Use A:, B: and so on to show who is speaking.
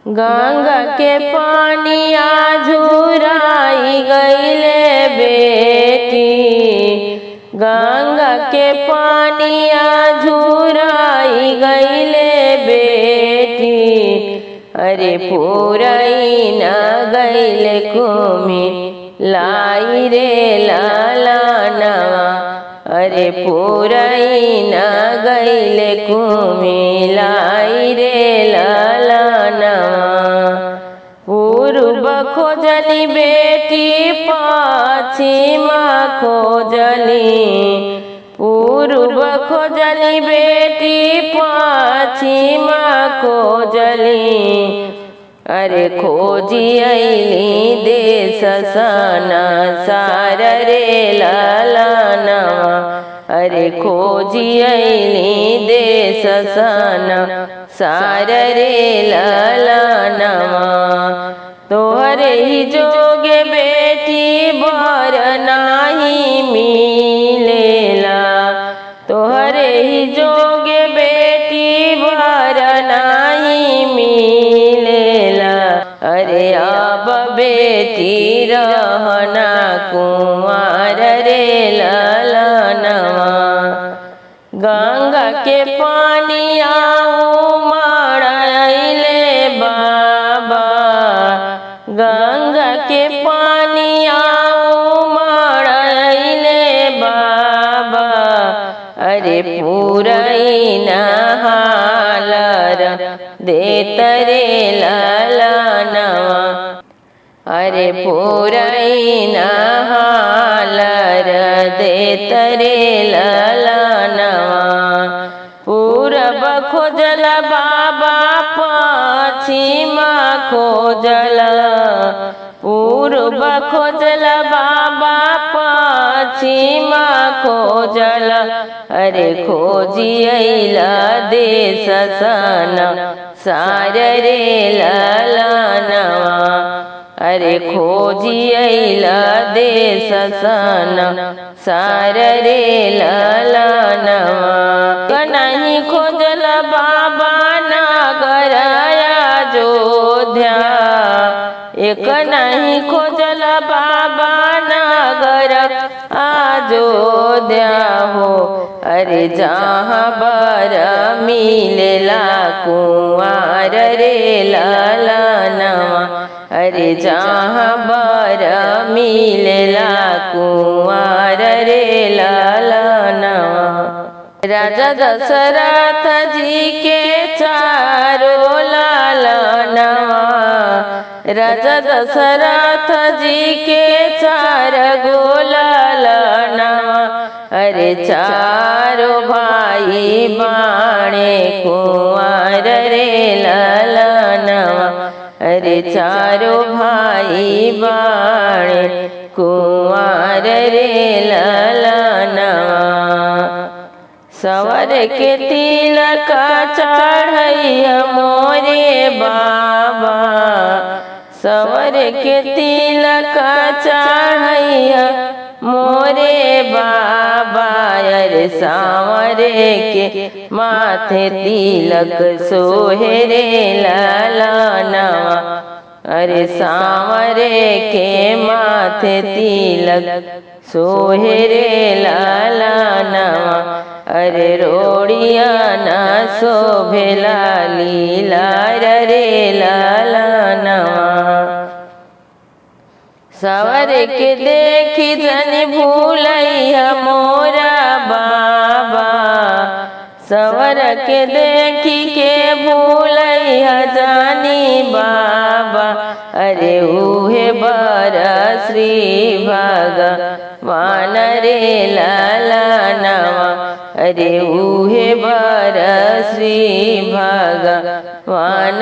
A: गंगा के पानिया झुराई गईले बेटी, गंगा के पानिया झुराई गईले बेटी। अरे पुरई न गईले कुमी लाई रे लाला नवा। अरे पुरई न गईले कुमी लाई रे लाला नवा। पूर्व खोजली बेटी पश्चिम खोजली, पूर्व खोजली बेटी पश्चिम खोजली। अरे खोजी अली देश सना सार रे लाला नवा। अरे खोजी अली देश सना सार रे लाला नवा। तोहरे ही जोगे बेटी बर नाही मिलेला, तोहरे ही जोगे बेटी बर नाही मिलेला। अरे अब बेटी रहना कुंवर रे लाला नवा। गंगा के पानिया उमड़ले बाबा, गंगा के पानिया उमड़ले बाबा। अरे पुरई नहालर देत रे लाला नवा। अरे पुरई नहालर देत रे लाला नवा। पूरब खोजल बाबा पश्चिम खोजल, पूर्व खोजल बाबा पश्चिम खोजल। अरे खोजी अइला देश सना सार रे लाला नवा। अरे खोजी अइला देश सना सार रे लाला नवा। नहीं खोजल बाबा नगर अयोध्या, एक नहीं खोजल बाबा नगर अयोध्या हो। अरे जहाँ बर मिलेला कुंवर रे लाला नवा। अरे जहाँ बर मिलेला कुंवर रे लाला नवा। राजा दशरथ जी के चारों लाला नवा, राजा दशरथ जी के चार गो लाला नवा। अरे चारों भाई बाणे कुंवर रे लाला नवा। अरे चारों भाई बाणे कुंवर रे लाला नवा। सवर के तिलक चढ़ैया मोरे बाबा, सवर के तिलक चढ़ैया मोरे बाबा। अरे सांवरे के माथे तिलक सोहे रे लाला नवा। अरे सांवरे के माथे तिलक सोहे रे लाला नवा। अरे रोड़िया न शोभेला लीलार रे लाला नवा। सवर के देखी जन भूलैया मोरा बाबा, सवर के देखी के भूलैया जानी बाबा। अरे उहे बर श्री भगवान रे लाला नवा। अरे उहे बर श्री भगवान